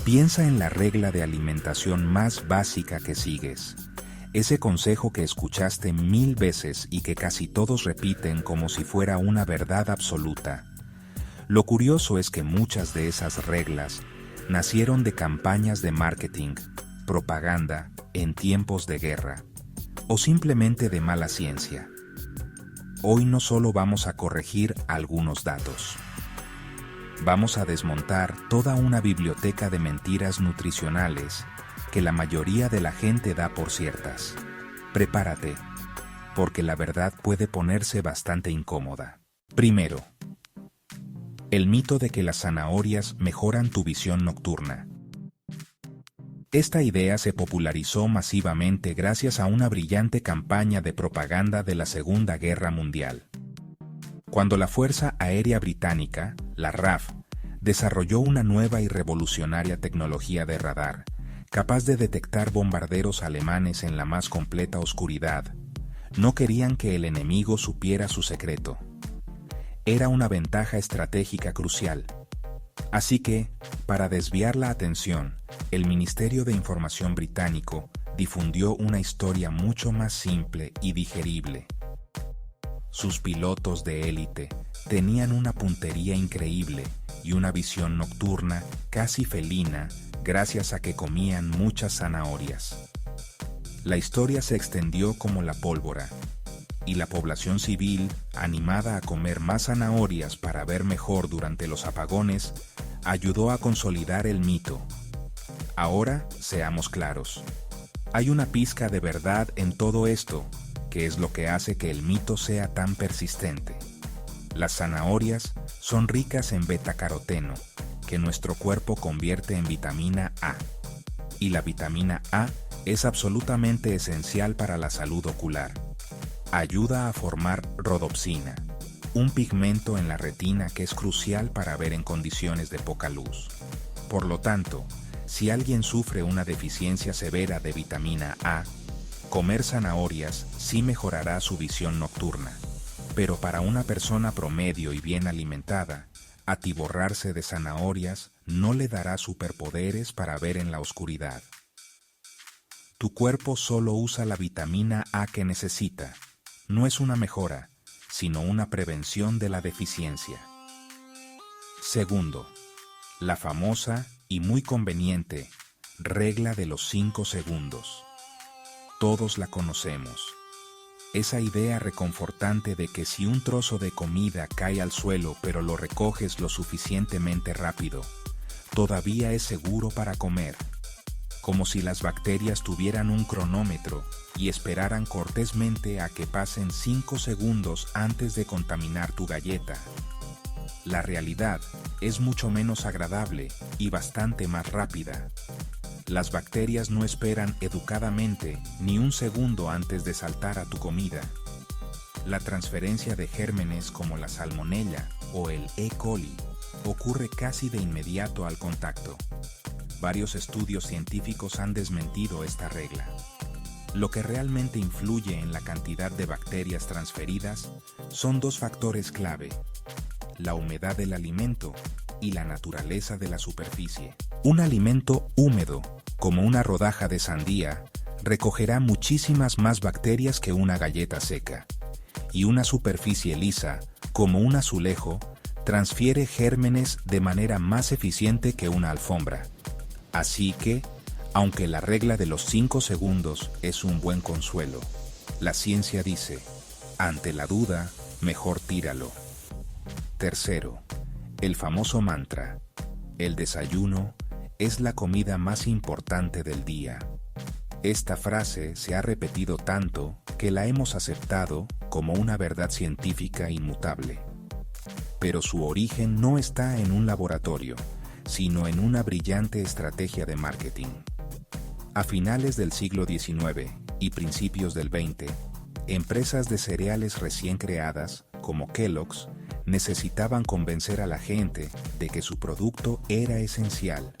Piensa en la regla de alimentación más básica que sigues. Ese consejo que escuchaste 1000 veces y que casi todos repiten como si fuera una verdad absoluta. Lo curioso es que muchas de esas reglas nacieron de campañas de marketing, propaganda, en tiempos de guerra, o simplemente de mala ciencia. Hoy no solo vamos a corregir algunos datos. Vamos a desmontar toda una biblioteca de mentiras nutricionales que la mayoría de la gente da por ciertas. Prepárate, porque la verdad puede ponerse bastante incómoda. Primero, el mito de que las zanahorias mejoran tu visión nocturna. Esta idea se popularizó masivamente gracias a una brillante campaña de propaganda de la Segunda Guerra Mundial. Cuando la Fuerza Aérea Británica, la RAF, desarrolló una nueva y revolucionaria tecnología de radar, capaz de detectar bombarderos alemanes en la más completa oscuridad, no querían que el enemigo supiera su secreto. Era una ventaja estratégica crucial. Así que, para desviar la atención, el Ministerio de Información británico difundió una historia mucho más simple y digerible. Sus pilotos de élite tenían una puntería increíble y una visión nocturna casi felina gracias a que comían muchas zanahorias. La historia se extendió como la pólvora, y la población civil, animada a comer más zanahorias para ver mejor durante los apagones, ayudó a consolidar el mito. Ahora, seamos claros. Hay una pizca de verdad en todo esto, que es lo que hace que el mito sea tan persistente. Las zanahorias son ricas en betacaroteno, que nuestro cuerpo convierte en vitamina A. Y la vitamina A es absolutamente esencial para la salud ocular. Ayuda a formar rodopsina, un pigmento en la retina que es crucial para ver en condiciones de poca luz. Por lo tanto, si alguien sufre una deficiencia severa de vitamina A, comer zanahorias sí mejorará su visión nocturna. Pero para una persona promedio y bien alimentada, atiborrarse de zanahorias no le dará superpoderes para ver en la oscuridad. Tu cuerpo solo usa la vitamina A que necesita. No es una mejora, sino una prevención de la deficiencia. Segundo, la famosa y muy conveniente regla de los 5 segundos. Todos la conocemos. Esa idea reconfortante de que si un trozo de comida cae al suelo pero lo recoges lo suficientemente rápido, todavía es seguro para comer. Como si las bacterias tuvieran un cronómetro y esperaran cortésmente a que pasen 5 segundos antes de contaminar tu galleta. La realidad es mucho menos agradable y bastante más rápida. Las bacterias no esperan educadamente ni un segundo antes de saltar a tu comida. La transferencia de gérmenes como la salmonella o el E. coli ocurre casi de inmediato al contacto. Varios estudios científicos han desmentido esta regla. Lo que realmente influye en la cantidad de bacterias transferidas son 2 factores clave: la humedad del alimento y la naturaleza de la superficie. Un alimento húmedo, como una rodaja de sandía, recogerá muchísimas más bacterias que una galleta seca. Y una superficie lisa, como un azulejo, transfiere gérmenes de manera más eficiente que una alfombra. Así que, aunque la regla de los 5 segundos es un buen consuelo, la ciencia dice, ante la duda, mejor tíralo. Tercero, el famoso mantra: el desayuno es la comida más importante del día. Esta frase se ha repetido tanto que la hemos aceptado como una verdad científica inmutable. Pero su origen no está en un laboratorio, sino en una brillante estrategia de marketing. A finales del siglo XIX y principios del XX, empresas de cereales recién creadas, como Kellogg's, necesitaban convencer a la gente de que su producto era esencial.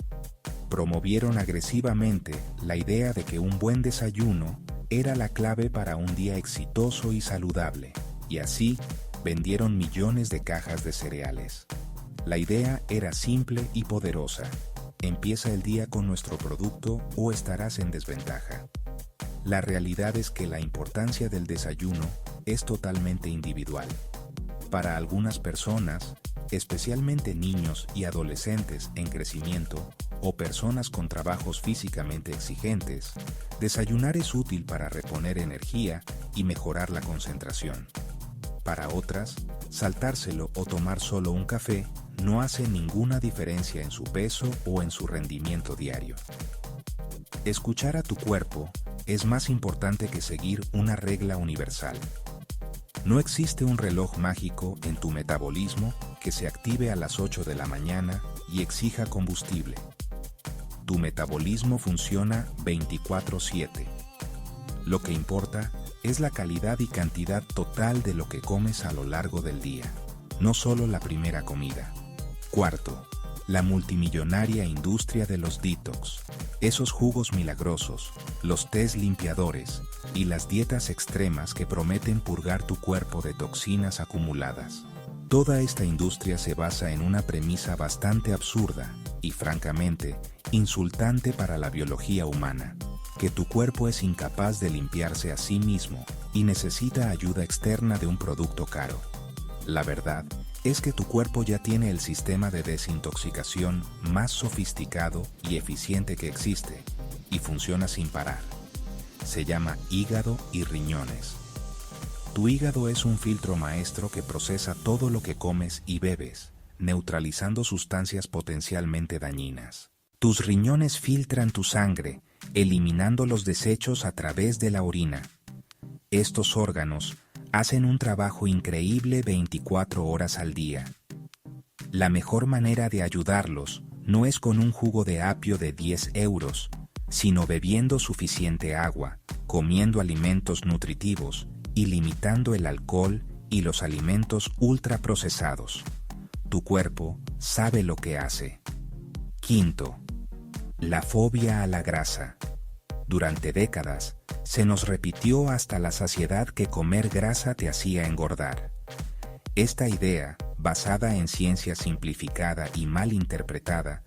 Promovieron agresivamente la idea de que un buen desayuno era la clave para un día exitoso y saludable, y así vendieron millones de cajas de cereales. La idea era simple y poderosa: empieza el día con nuestro producto o estarás en desventaja. La realidad es que la importancia del desayuno es totalmente individual. Para algunas personas, especialmente niños y adolescentes en crecimiento o personas con trabajos físicamente exigentes, desayunar es útil para reponer energía y mejorar la concentración. Para otras, saltárselo o tomar solo un café no hace ninguna diferencia en su peso o en su rendimiento diario. Escuchar a tu cuerpo es más importante que seguir una regla universal. No existe un reloj mágico en tu metabolismo que se active a las 8 de la mañana y exija combustible. Tu metabolismo funciona 24/7. Lo que importa es la calidad y cantidad total de lo que comes a lo largo del día, no solo la primera comida. Cuarto, la multimillonaria industria de los detox, esos jugos milagrosos, los tés limpiadores y las dietas extremas que prometen purgar tu cuerpo de toxinas acumuladas. Toda esta industria se basa en una premisa bastante absurda y, francamente, insultante para la biología humana, que tu cuerpo es incapaz de limpiarse a sí mismo y necesita ayuda externa de un producto caro. La verdad es que tu cuerpo ya tiene el sistema de desintoxicación más sofisticado y eficiente que existe, y funciona sin parar. Se llama hígado y riñones. Tu hígado es un filtro maestro que procesa todo lo que comes y bebes, neutralizando sustancias potencialmente dañinas. Tus riñones filtran tu sangre, eliminando los desechos a través de la orina. Estos órganos hacen un trabajo increíble 24 horas al día. La mejor manera de ayudarlos no es con un jugo de apio de 10 euros, sino bebiendo suficiente agua, comiendo alimentos nutritivos y limitando el alcohol y los alimentos ultraprocesados. Tu cuerpo sabe lo que hace. Quinto, la fobia a la grasa. Durante décadas, se nos repitió hasta la saciedad que comer grasa te hacía engordar. Esta idea, basada en ciencia simplificada y mal interpretada,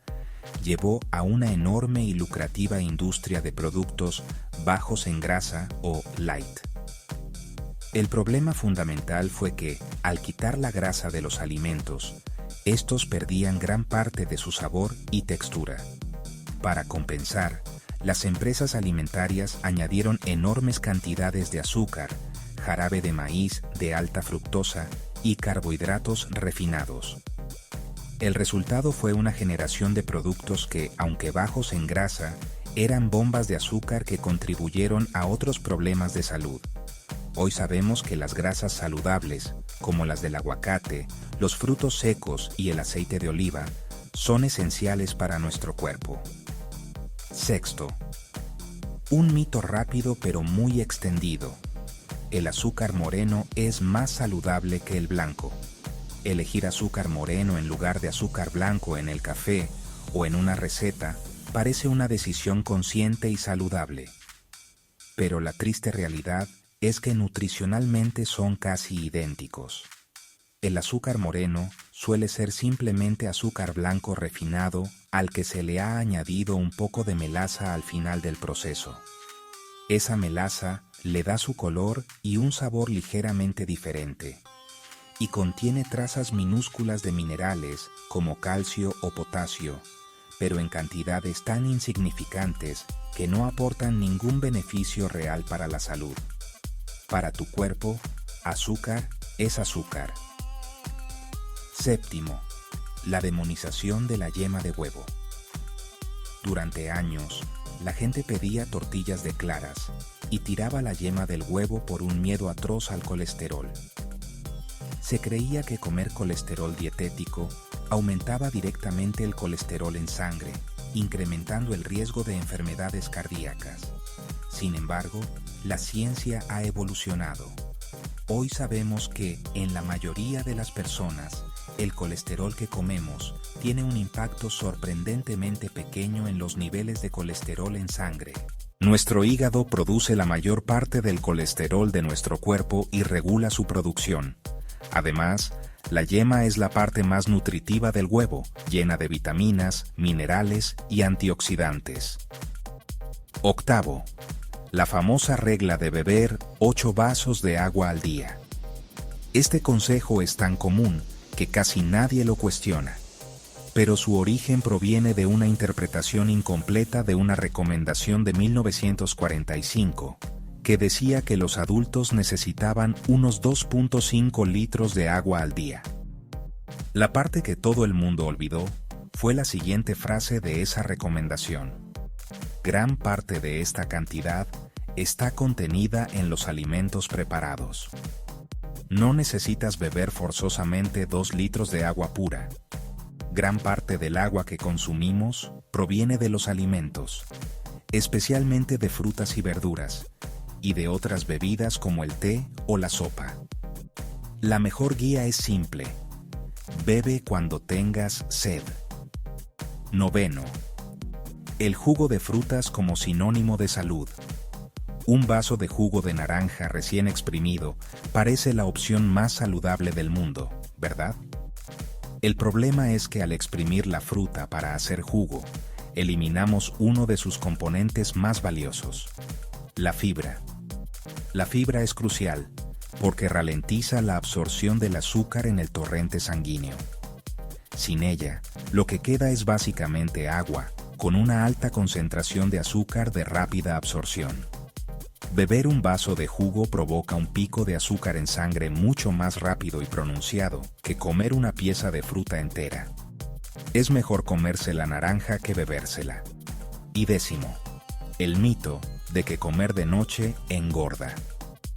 llevó a una enorme y lucrativa industria de productos bajos en grasa o light. El problema fundamental fue que, al quitar la grasa de los alimentos, estos perdían gran parte de su sabor y textura. Para compensar, las empresas alimentarias añadieron enormes cantidades de azúcar, jarabe de maíz de alta fructosa y carbohidratos refinados. El resultado fue una generación de productos que, aunque bajos en grasa, eran bombas de azúcar que contribuyeron a otros problemas de salud. Hoy sabemos que las grasas saludables, como las del aguacate, los frutos secos y el aceite de oliva, son esenciales para nuestro cuerpo. Sexto, un mito rápido pero muy extendido. El azúcar moreno es más saludable que el blanco. Elegir azúcar moreno en lugar de azúcar blanco en el café o en una receta parece una decisión consciente y saludable. Pero la triste realidad es que nutricionalmente son casi idénticos. El azúcar moreno suele ser simplemente azúcar blanco refinado al que se le ha añadido un poco de melaza al final del proceso. Esa melaza le da su color y un sabor ligeramente diferente, y contiene trazas minúsculas de minerales como calcio o potasio, pero en cantidades tan insignificantes que no aportan ningún beneficio real para la salud. Para tu cuerpo, azúcar es azúcar. Séptimo, la demonización de la yema de huevo. Durante años, la gente pedía tortillas de claras y tiraba la yema del huevo por un miedo atroz al colesterol. Se creía que comer colesterol dietético aumentaba directamente el colesterol en sangre, incrementando el riesgo de enfermedades cardíacas. Sin embargo, la ciencia ha evolucionado. Hoy sabemos que, en la mayoría de las personas, el colesterol que comemos tiene un impacto sorprendentemente pequeño en los niveles de colesterol en sangre. Nuestro hígado produce la mayor parte del colesterol de nuestro cuerpo y regula su producción. Además, La yema es la parte más nutritiva del huevo, llena de vitaminas, minerales y antioxidantes. Octavo, la famosa regla de beber 8 vasos de agua al día. Este consejo es tan común que casi nadie lo cuestiona, pero su origen proviene de una interpretación incompleta de una recomendación de 1945, que decía que los adultos necesitaban unos 2.5 litros de agua al día. La parte que todo el mundo olvidó fue la siguiente frase de esa recomendación: gran parte de esta cantidad está contenida en los alimentos preparados. No necesitas beber forzosamente 2 litros de agua pura. Gran parte del agua que consumimos proviene de los alimentos, especialmente de frutas y verduras, y de otras bebidas como el té o la sopa. La mejor guía es simple: bebe cuando tengas sed. Noveno, el jugo de frutas como sinónimo de salud. Un vaso de jugo de naranja recién exprimido parece la opción más saludable del mundo, ¿verdad? El problema es que al exprimir la fruta para hacer jugo, eliminamos uno de sus componentes más valiosos: la fibra. La fibra es crucial porque ralentiza la absorción del azúcar en el torrente sanguíneo. Sin ella, lo que queda es básicamente agua, con una alta concentración de azúcar de rápida absorción. Beber un vaso de jugo provoca un pico de azúcar en sangre mucho más rápido y pronunciado que comer una pieza de fruta entera. Es mejor comerse la naranja que bebérsela. Y décimo, el mito de que comer de noche engorda.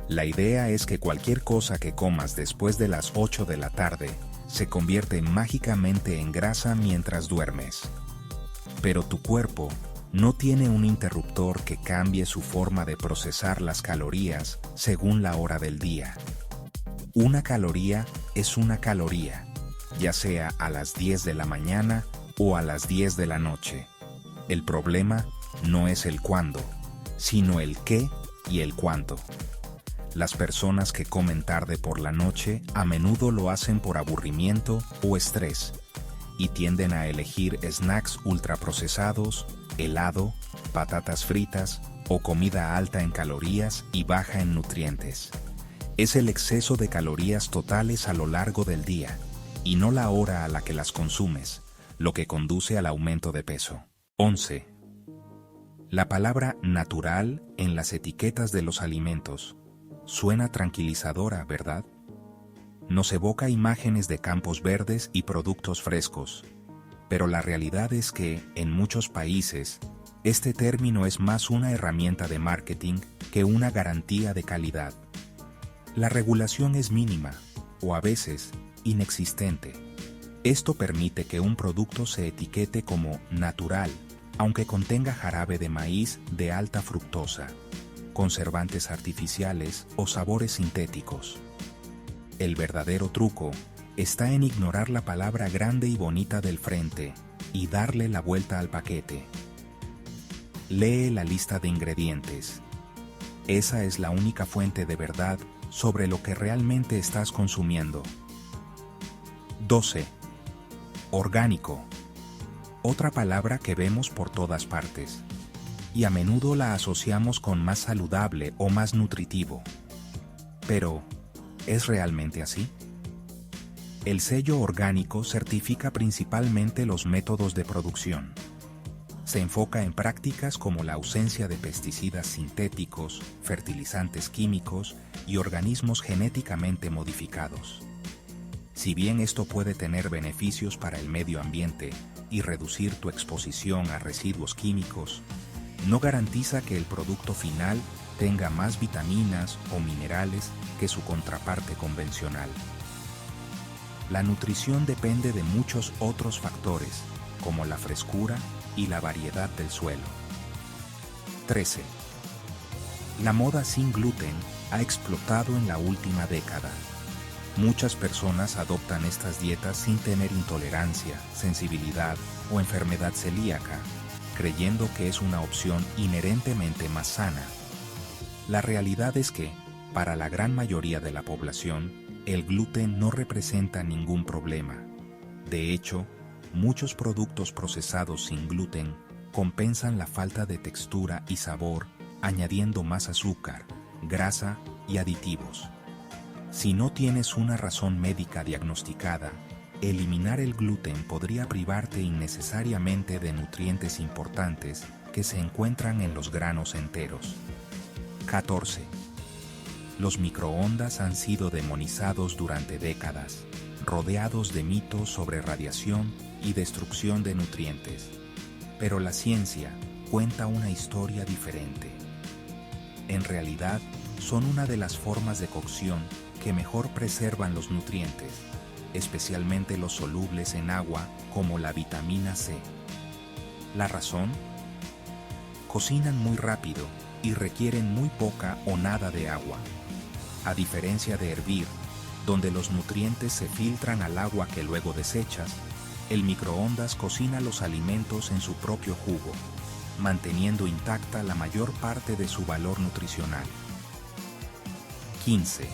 La idea es que cualquier cosa que comas después de las 8 de la tarde se convierte mágicamente en grasa mientras duermes. Pero tu cuerpo no tiene un interruptor que cambie su forma de procesar las calorías según la hora del día. Una caloría es una caloría, ya sea a las 10 de la mañana o a las 10 de la noche. El problema no es el cuándo, sino el qué y el cuánto. Las personas que comen tarde por la noche a menudo lo hacen por aburrimiento o estrés, y tienden a elegir snacks ultraprocesados, helado, patatas fritas o comida alta en calorías y baja en nutrientes. Es el exceso de calorías totales a lo largo del día, y no la hora a la que las consumes, lo que conduce al aumento de peso. 11. La palabra natural en las etiquetas de los alimentos suena tranquilizadora, ¿verdad? Nos evoca imágenes de campos verdes y productos frescos, pero la realidad es que, en muchos países, este término es más una herramienta de marketing que una garantía de calidad. La regulación es mínima, o a veces, inexistente. Esto permite que un producto se etiquete como natural, aunque contenga jarabe de maíz de alta fructosa, conservantes artificiales o sabores sintéticos. El verdadero truco está en ignorar la palabra grande y bonita del frente y darle la vuelta al paquete. Lee la lista de ingredientes. Esa es la única fuente de verdad sobre lo que realmente estás consumiendo. 12. Orgánico. Otra palabra que vemos por todas partes, y a menudo la asociamos con más saludable o más nutritivo. Pero, ¿es realmente así? El sello orgánico certifica principalmente los métodos de producción. Se enfoca en prácticas como la ausencia de pesticidas sintéticos, fertilizantes químicos y organismos genéticamente modificados. Si bien esto puede tener beneficios para el medio ambiente y reducir tu exposición a residuos químicos, no garantiza que el producto final tenga más vitaminas o minerales que su contraparte convencional. La nutrición depende de muchos otros factores, como la frescura y la variedad del suelo. 13. La moda sin gluten ha explotado en la última década. Muchas personas adoptan estas dietas sin tener intolerancia, sensibilidad o enfermedad celíaca, creyendo que es una opción inherentemente más sana. La realidad es que, para la gran mayoría de la población, el gluten no representa ningún problema. De hecho, muchos productos procesados sin gluten compensan la falta de textura y sabor añadiendo más azúcar, grasa y aditivos. Si no tienes una razón médica diagnosticada, eliminar el gluten podría privarte innecesariamente de nutrientes importantes que se encuentran en los granos enteros. 14. Los microondas han sido demonizados durante décadas, rodeados de mitos sobre radiación y destrucción de nutrientes. Pero la ciencia cuenta una historia diferente. En realidad, son una de las formas de cocción que mejor preservan los nutrientes, especialmente los solubles en agua como la vitamina C. ¿La razón? Cocinan muy rápido y requieren muy poca o nada de agua. A diferencia de hervir, donde los nutrientes se filtran al agua que luego desechas, el microondas cocina los alimentos en su propio jugo, manteniendo intacta la mayor parte de su valor nutricional. 15.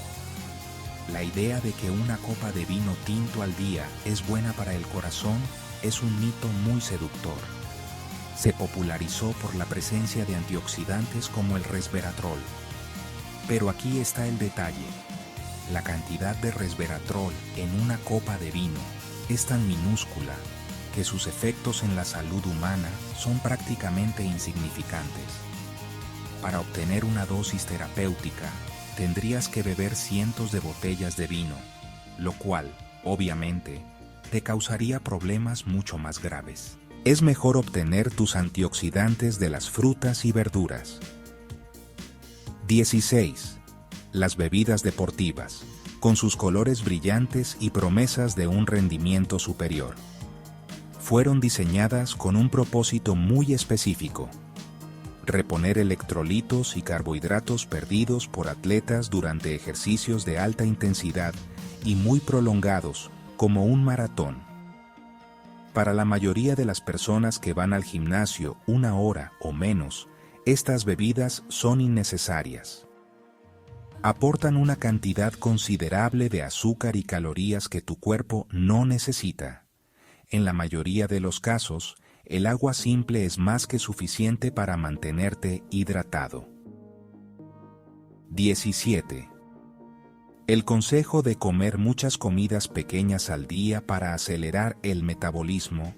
La idea de que una copa de vino tinto al día es buena para el corazón es un mito muy seductor. Se popularizó por la presencia de antioxidantes como el resveratrol. Pero aquí está el detalle. La cantidad de resveratrol en una copa de vino es tan minúscula que sus efectos en la salud humana son prácticamente insignificantes. Para obtener una dosis terapéutica, tendrías que beber cientos de botellas de vino, lo cual, obviamente, te causaría problemas mucho más graves. Es mejor obtener tus antioxidantes de las frutas y verduras. 16. Las bebidas deportivas, con sus colores brillantes y promesas de un rendimiento superior. Fueron diseñadas con un propósito muy específico: reponer electrolitos y carbohidratos perdidos por atletas durante ejercicios de alta intensidad y muy prolongados, como un maratón. Para la mayoría de las personas que van al gimnasio 1 hora o menos, estas bebidas son innecesarias. Aportan una cantidad considerable de azúcar y calorías que tu cuerpo no necesita. En la mayoría de los casos, el agua simple es más que suficiente para mantenerte hidratado. 17. El consejo de comer muchas comidas pequeñas al día para acelerar el metabolismo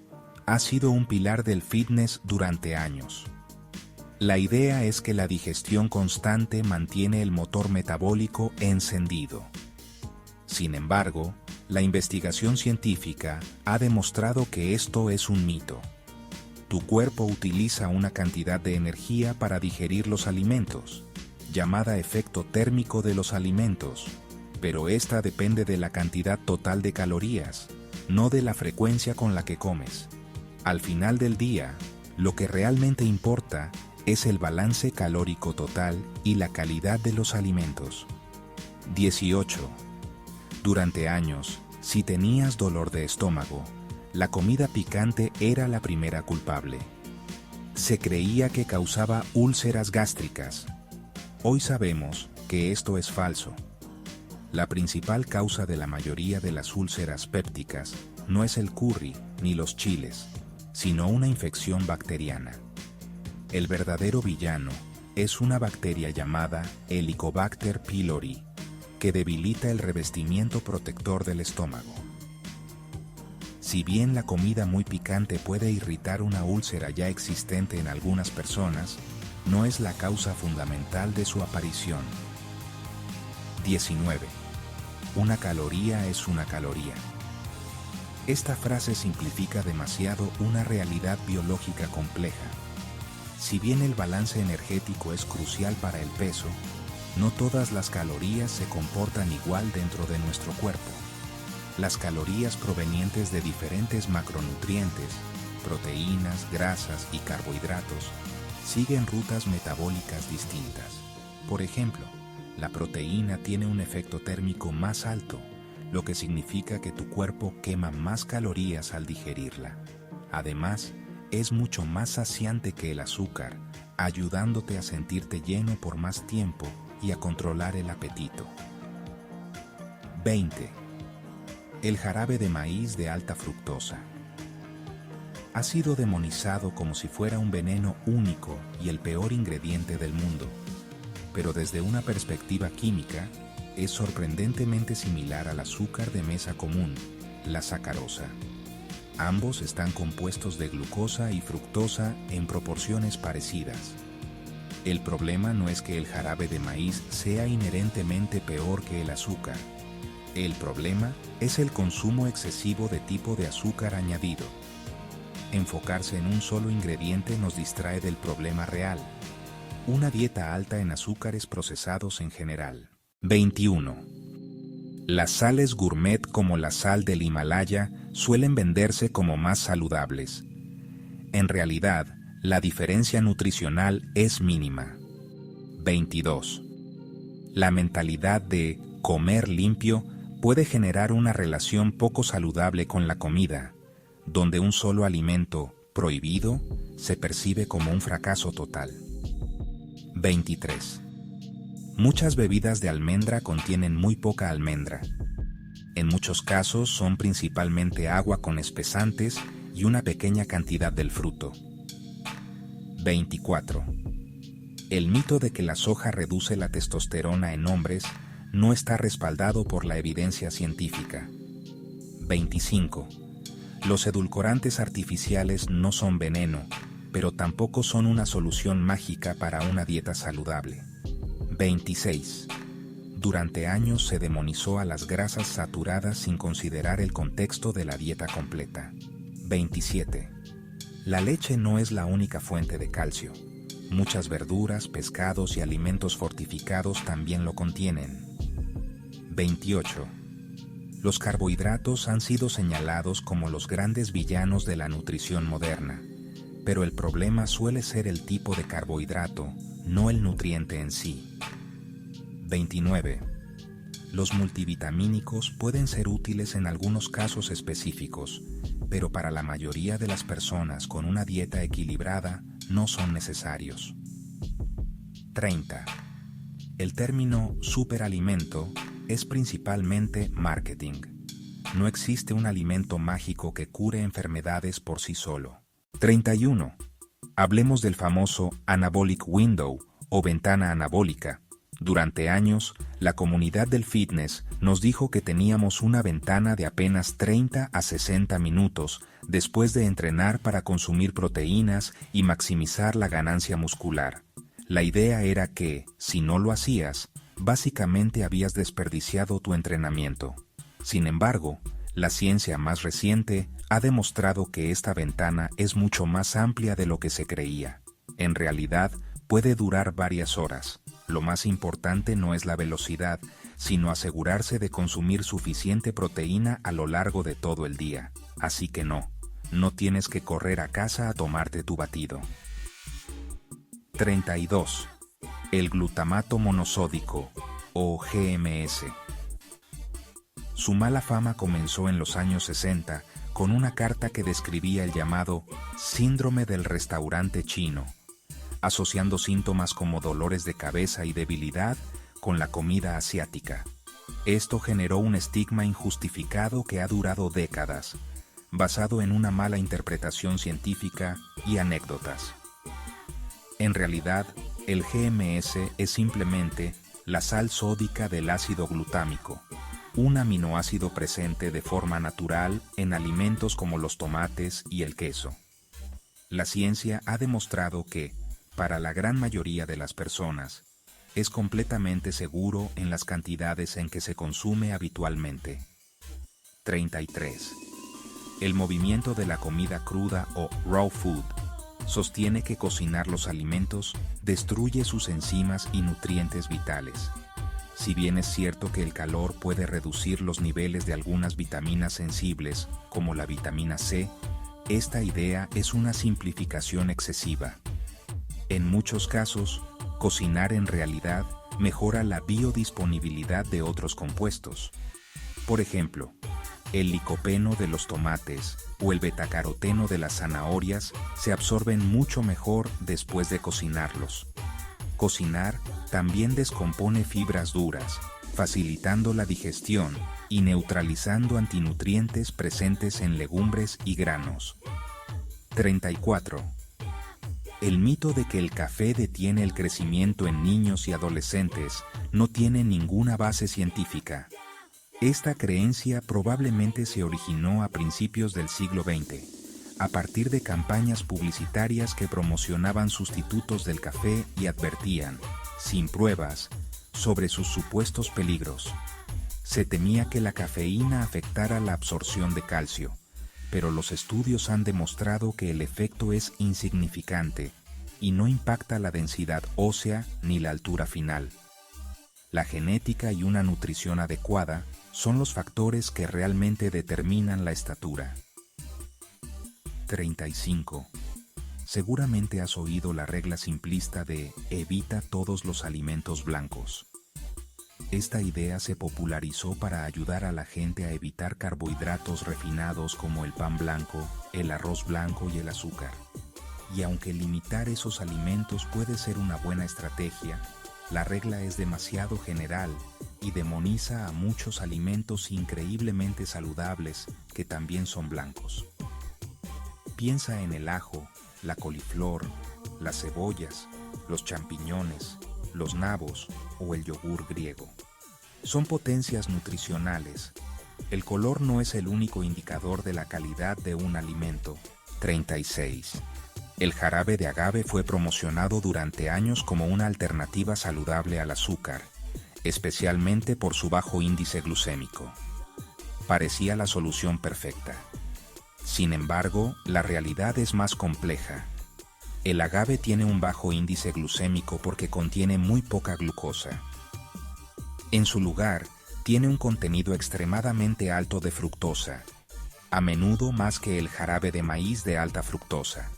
ha sido un pilar del fitness durante años. La idea es que la digestión constante mantiene el motor metabólico encendido. Sin embargo, la investigación científica ha demostrado que esto es un mito. Tu cuerpo utiliza una cantidad de energía para digerir los alimentos, llamada efecto térmico de los alimentos, pero esta depende de la cantidad total de calorías, no de la frecuencia con la que comes. Al final del día, lo que realmente importa es el balance calórico total y la calidad de los alimentos. 18. Durante años, si tenías dolor de estómago, la comida picante era la primera culpable. Se creía que causaba úlceras gástricas. Hoy sabemos que esto es falso. La principal causa de la mayoría de las úlceras pépticas no es el curry ni los chiles, sino una infección bacteriana. El verdadero villano es una bacteria llamada Helicobacter pylori, que debilita el revestimiento protector del estómago. Si bien la comida muy picante puede irritar una úlcera ya existente en algunas personas, no es la causa fundamental de su aparición. 19. Una caloría es una caloría. Esta frase simplifica demasiado una realidad biológica compleja. Si bien el balance energético es crucial para el peso, no todas las calorías se comportan igual dentro de nuestro cuerpo. Las calorías provenientes de diferentes macronutrientes, proteínas, grasas y carbohidratos, siguen rutas metabólicas distintas. Por ejemplo, la proteína tiene un efecto térmico más alto, lo que significa que tu cuerpo quema más calorías al digerirla. Además, es mucho más saciante que el azúcar, ayudándote a sentirte lleno por más tiempo y a controlar el apetito. 20. El jarabe de maíz de alta fructosa. Ha sido demonizado como si fuera un veneno único y el peor ingrediente del mundo, pero desde una perspectiva química, es sorprendentemente similar al azúcar de mesa común, la sacarosa. Ambos están compuestos de glucosa y fructosa en proporciones parecidas. El problema no es que el jarabe de maíz sea inherentemente peor que el azúcar. El problema es el consumo excesivo de tipo de azúcar añadido. Enfocarse en un solo ingrediente nos distrae del problema real: una dieta alta en azúcares procesados en general. 21. Las sales gourmet como la sal del Himalaya suelen venderse como más saludables. En realidad, la diferencia nutricional es mínima. 22. La mentalidad de comer limpio puede generar una relación poco saludable con la comida, donde un solo alimento prohibido se percibe como un fracaso total. 23. Muchas bebidas de almendra contienen muy poca almendra. En muchos casos son principalmente agua con espesantes y una pequeña cantidad del fruto. 24. El mito de que la soja reduce la testosterona en hombres no está respaldado por la evidencia científica. 25. Los edulcorantes artificiales no son veneno, pero tampoco son una solución mágica para una dieta saludable. 26. Durante años se demonizó a las grasas saturadas sin considerar el contexto de la dieta completa. 27. La leche no es la única fuente de calcio. Muchas verduras, pescados y alimentos fortificados también lo contienen. 28. Los carbohidratos han sido señalados como los grandes villanos de la nutrición moderna, pero el problema suele ser el tipo de carbohidrato, no el nutriente en sí. 29. Los multivitamínicos pueden ser útiles en algunos casos específicos, pero para la mayoría de las personas con una dieta equilibrada no son necesarios. 30. El término superalimento es principalmente marketing. No existe un alimento mágico que cure enfermedades por sí solo. 31. Hablemos del famoso anabolic window o ventana anabólica. Durante años, la comunidad del fitness nos dijo que teníamos una ventana de apenas 30 a 60 minutos después de entrenar para consumir proteínas y maximizar la ganancia muscular. La idea era que, si no lo hacías, básicamente habías desperdiciado tu entrenamiento. Sin embargo, la ciencia más reciente ha demostrado que esta ventana es mucho más amplia de lo que se creía. En realidad, puede durar varias horas. Lo más importante no es la velocidad, sino asegurarse de consumir suficiente proteína a lo largo de todo el día. Así que no tienes que correr a casa a tomarte tu batido. 32. El glutamato monosódico, o GMS. Su mala fama comenzó en los años 60 con una carta que describía el llamado síndrome del restaurante chino, asociando síntomas como dolores de cabeza y debilidad con la comida asiática. Esto generó un estigma injustificado que ha durado décadas, basado en una mala interpretación científica y anécdotas. En realidad, el GMS es simplemente la sal sódica del ácido glutámico, un aminoácido presente de forma natural en alimentos como los tomates y el queso. La ciencia ha demostrado que, para la gran mayoría de las personas, es completamente seguro en las cantidades en que se consume habitualmente. 33. El movimiento de la comida cruda o raw food sostiene que cocinar los alimentos destruye sus enzimas y nutrientes vitales. Si bien es cierto que el calor puede reducir los niveles de algunas vitaminas sensibles, como la vitamina C, esta idea es una simplificación excesiva. En muchos casos, cocinar en realidad mejora la biodisponibilidad de otros compuestos. Por ejemplo, el licopeno de los tomates o el betacaroteno de las zanahorias se absorben mucho mejor después de cocinarlos. Cocinar también descompone fibras duras, facilitando la digestión y neutralizando antinutrientes presentes en legumbres y granos. 34. El mito de que el café detiene el crecimiento en niños y adolescentes no tiene ninguna base científica. Esta creencia probablemente se originó a principios del siglo XX, a partir de campañas publicitarias que promocionaban sustitutos del café y advertían, sin pruebas, sobre sus supuestos peligros. Se temía que la cafeína afectara la absorción de calcio, pero los estudios han demostrado que el efecto es insignificante y no impacta la densidad ósea ni la altura final. La genética y una nutrición adecuada son los factores que realmente determinan la estatura. 35. Seguramente has oído la regla simplista de evita todos los alimentos blancos. Esta idea se popularizó para ayudar a la gente a evitar carbohidratos refinados como el pan blanco, el arroz blanco y el azúcar. Y aunque limitar esos alimentos puede ser una buena estrategia, la regla es demasiado general y demoniza a muchos alimentos increíblemente saludables que también son blancos. Piensa en el ajo, la coliflor, las cebollas, los champiñones, los nabos o el yogur griego. Son potencias nutricionales. El color no es el único indicador de la calidad de un alimento. 36. El jarabe de agave fue promocionado durante años como una alternativa saludable al azúcar, especialmente por su bajo índice glucémico. Parecía la solución perfecta. Sin embargo, la realidad es más compleja. El agave tiene un bajo índice glucémico porque contiene muy poca glucosa. En su lugar, tiene un contenido extremadamente alto de fructosa, a menudo más que el jarabe de maíz de alta fructosa.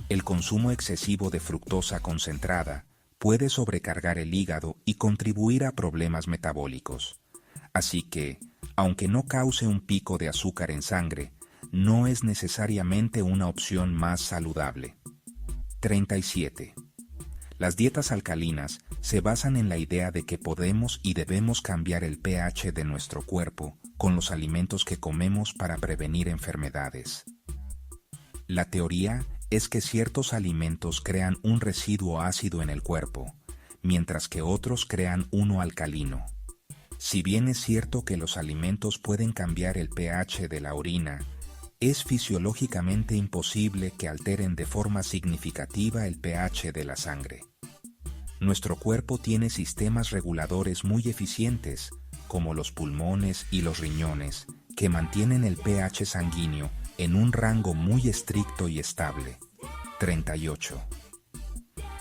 El consumo excesivo de fructosa concentrada puede sobrecargar el hígado y contribuir a problemas metabólicos. Así que, aunque no cause un pico de azúcar en sangre, no es necesariamente una opción más saludable. 37. Las dietas alcalinas se basan en la idea de que podemos y debemos cambiar el pH de nuestro cuerpo con los alimentos que comemos para prevenir enfermedades. La teoría es que ciertos alimentos crean un residuo ácido en el cuerpo, mientras que otros crean uno alcalino. Si bien es cierto que los alimentos pueden cambiar el pH de la orina, es fisiológicamente imposible que alteren de forma significativa el pH de la sangre. Nuestro cuerpo tiene sistemas reguladores muy eficientes, como los pulmones y los riñones, que mantienen el pH sanguíneo en un rango muy estricto y estable. 38.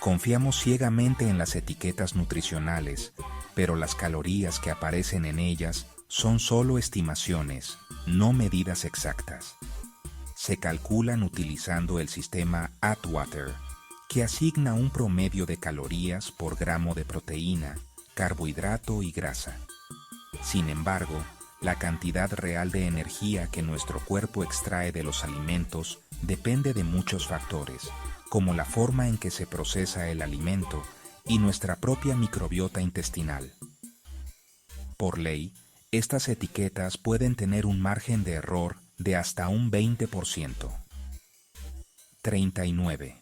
Confiamos ciegamente en las etiquetas nutricionales, pero las calorías que aparecen en ellas son solo estimaciones, no medidas exactas. Se calculan utilizando el sistema Atwater, que asigna un promedio de calorías por gramo de proteína, carbohidrato y grasa. Sin embargo, la cantidad real de energía que nuestro cuerpo extrae de los alimentos depende de muchos factores, como la forma en que se procesa el alimento y nuestra propia microbiota intestinal. Por ley, estas etiquetas pueden tener un margen de error de hasta un 20%. 39.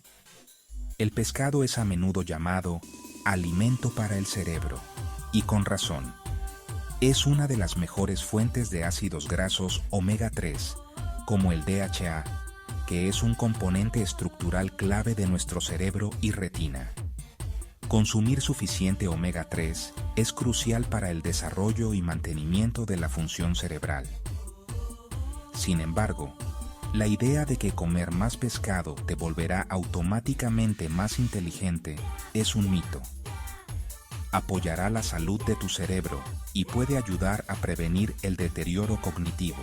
El pescado es a menudo llamado alimento para el cerebro, y con razón. Es una de las mejores fuentes de ácidos grasos omega 3, como el DHA, que es un componente estructural clave de nuestro cerebro y retina. Consumir suficiente omega 3 es crucial para el desarrollo y mantenimiento de la función cerebral. Sin embargo, la idea de que comer más pescado te volverá automáticamente más inteligente es un mito. Apoyará la salud de tu cerebro y puede ayudar a prevenir el deterioro cognitivo,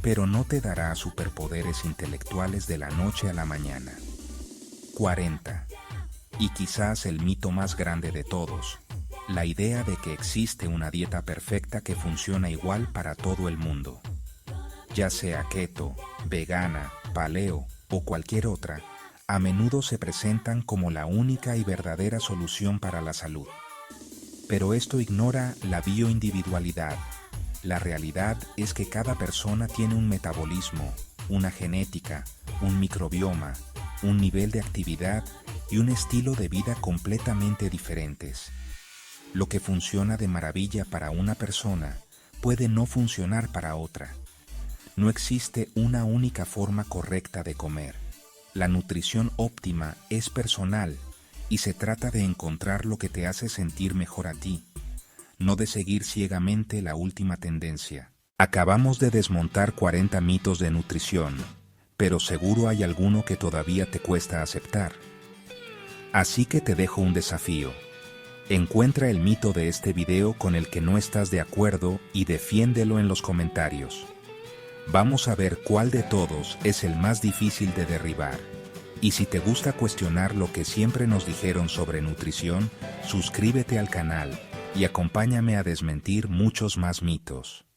pero no te dará superpoderes intelectuales de la noche a la mañana. 40. Y quizás el mito más grande de todos, la idea de que existe una dieta perfecta que funciona igual para todo el mundo. Ya sea keto, vegana, paleo o cualquier otra, a menudo se presentan como la única y verdadera solución para la salud. Pero esto ignora la bioindividualidad. La realidad es que cada persona tiene un metabolismo, una genética, un microbioma, un nivel de actividad y un estilo de vida completamente diferentes. Lo que funciona de maravilla para una persona puede no funcionar para otra. No existe una única forma correcta de comer. La nutrición óptima es personal y se trata de encontrar lo que te hace sentir mejor a ti, no de seguir ciegamente la última tendencia. Acabamos de desmontar 40 mitos de nutrición, pero seguro hay alguno que todavía te cuesta aceptar. Así que te dejo un desafío. Encuentra el mito de este video con el que no estás de acuerdo y defiéndelo en los comentarios. Vamos a ver cuál de todos es el más difícil de derribar. Y si te gusta cuestionar lo que siempre nos dijeron sobre nutrición, suscríbete al canal y acompáñame a desmentir muchos más mitos.